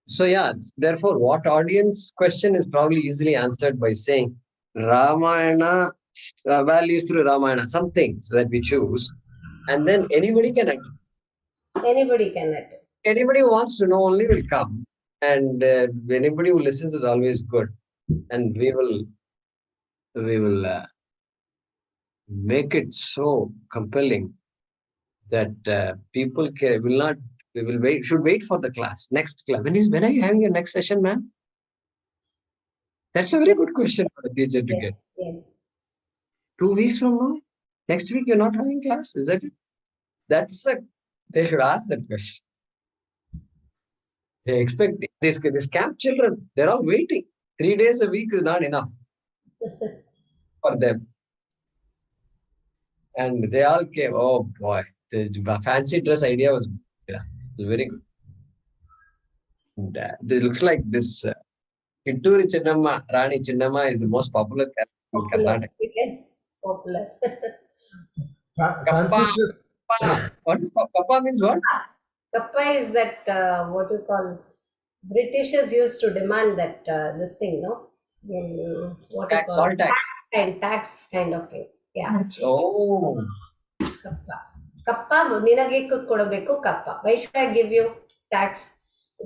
So yeah, therefore, what audience question is probably easily answered by saying Ramayana values through Ramayana, some things that we choose, and then anybody can attend. Anybody can attend. Anybody who wants to know only will come, and anybody who listens is always good, and we will make it so compelling that people will not. We will wait. Should wait for the class. Next class. When are you having your next session, ma'am? That's a very good question for the teacher to get. Yes. 2 weeks from now? Next week you're not having class? Is that it? They should ask that question. They expect this camp children, they're all waiting. 3 days a week is not enough for them. And they all came. Oh boy, the fancy dress idea was very good. And, this looks like this Kitturi Chinnamma, Rani Chinnamma is the most popular character in Karnataka. Yes, popular. Fancy dress. Kappa. What is Kappa means what? Kappa is that what you call Britishers used to demand that this thing, no? What you Tax, call all tax. tax kind of thing. Yeah. Oh. Kappa. Kappa, ninage kodabeku kappa. Why should I give you tax?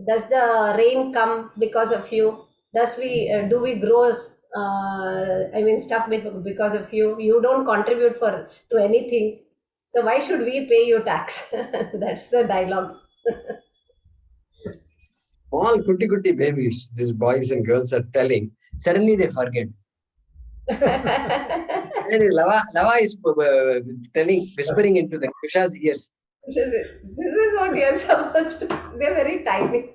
Does the rain come because of you? Do we grow? Stuff because of you. You don't contribute to anything. So why should we pay you tax? That's the dialogue. All kutti babies, these boys and girls are telling. Suddenly they forget. Lava is telling, whispering into the Krisha's ears. This is what you're supposed to. They're very tiny.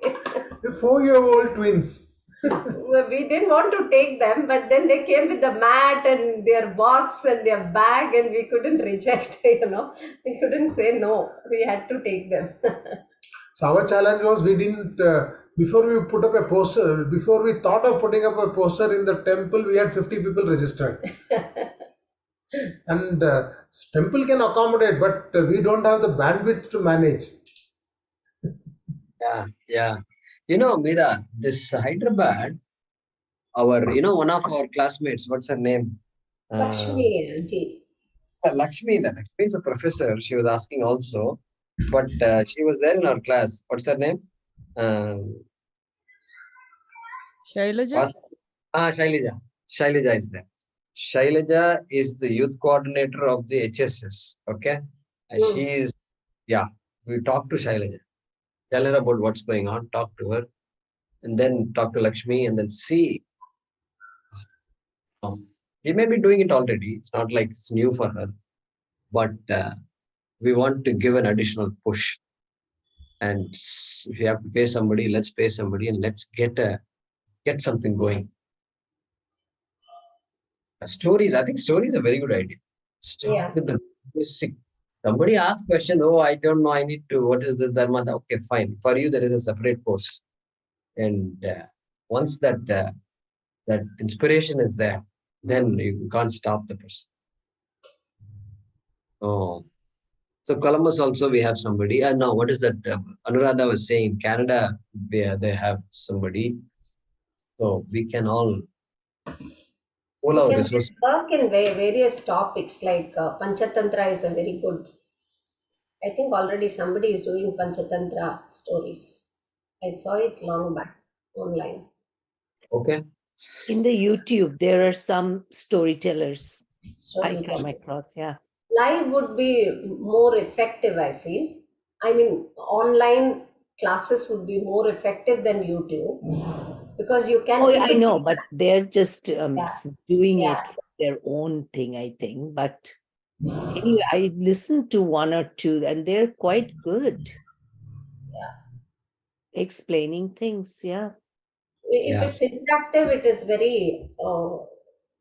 The 4-year-old twins. We didn't want to take them, but then they came with the mat and their box and their bag, and we couldn't reject. We couldn't say no. We had to take them. So our challenge was we didn't, before we put up a poster, before we thought of putting up a poster in the temple, we had 50 people registered. And temple can accommodate, but we don't have the bandwidth to manage. Yeah. Meera, this Hyderabad, one of our classmates, what's her name? Lakshmi ji. Lakshmi is a professor. She was asking also, but she was there in our class. What's her name? Shailaja? Shailaja. Shailaja is there. Shailaja is the youth coordinator of the HSS. Okay. She is, we talk to Shailaja. Tell her about what's going on, talk to her, and then talk to Lakshmi, and then see. We may be doing it already. It's not like it's new for her, but we want to give an additional push. And if you have to pay somebody, let's pay somebody, and let's get something going. Stories. I think stories are a very good idea. Start with the basic. Somebody asks question. Oh, I don't know. I need to. What is this dharma? Okay, fine. For you, there is a separate post. And once that inspiration is there, then you can't stop the person. Oh, so Columbus also we have somebody. No, what is that? Anuradha was saying Canada. They have somebody. So we can all. We can work in various topics like Panchatantra is a very good. I think already somebody is doing Panchatantra stories. I saw it long back online. Okay. In the YouTube, there are some storytellers I come across. Yeah. Live would be more effective, I feel. Online classes would be more effective than YouTube because you can. I know, but they're just doing it for their own thing, I think. But anyway, I listened to one or two, and they're quite good. Yeah. Explaining things, yeah. If it's interactive, it is very,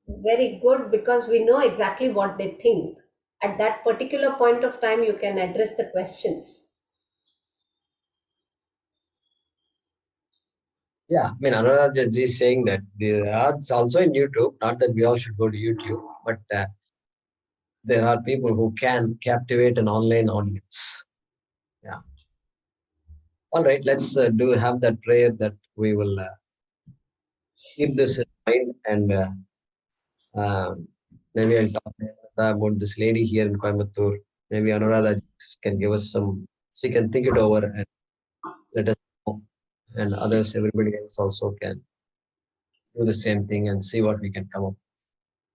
very good because we know exactly what they think. At that particular point of time, you can address the questions. Yeah, Anuradha ji is saying that it's also in YouTube. Not that we all should go to YouTube, but there are people who can captivate an online audience. Yeah. All right, let's have that prayer that we will keep this in mind and Maybe I'll talk to Anuradha about this lady here in Coimbatore. Maybe Anuradha can give us some, she can think it over and let us know. And others, everybody else also can do the same thing and see what we can come up.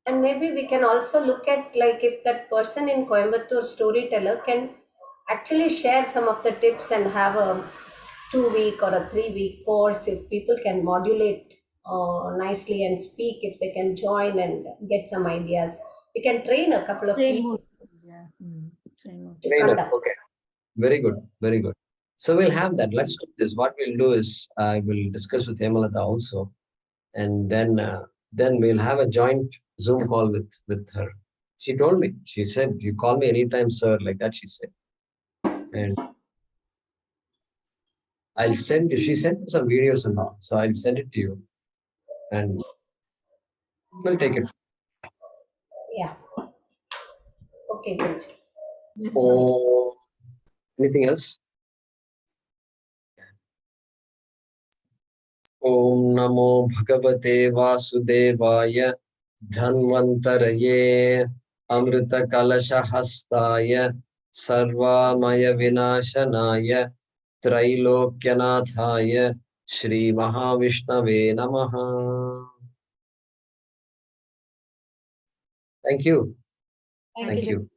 And maybe we can also look at, like, if that person in Coimbatore, storyteller, can actually share some of the tips and have a 2-week or a 3-week course. If people can modulate nicely and speak, if they can join and get some ideas, we can train a couple of people. Yeah. to Trainer, conduct. okay. Very good, very good. So we'll have that. Let's do this. What we'll do is I will discuss with Hemalata also, and then we'll have a joint Zoom call with her. She told me. She said, "You call me anytime, sir." Like that, she said. And I'll send you. She sent me some videos and all, so I'll send it to you, and we'll take it. Yeah. Okay, good. Oh, anything else? Om Namo Bhagavate Vasudevaya Dhanvantaraye Amrita Kalasha Hastaya Sarvamaya Vinashanaya Trailokyanathaaya Shri Mahavishnave Namaha. Thank you. Thank you. you.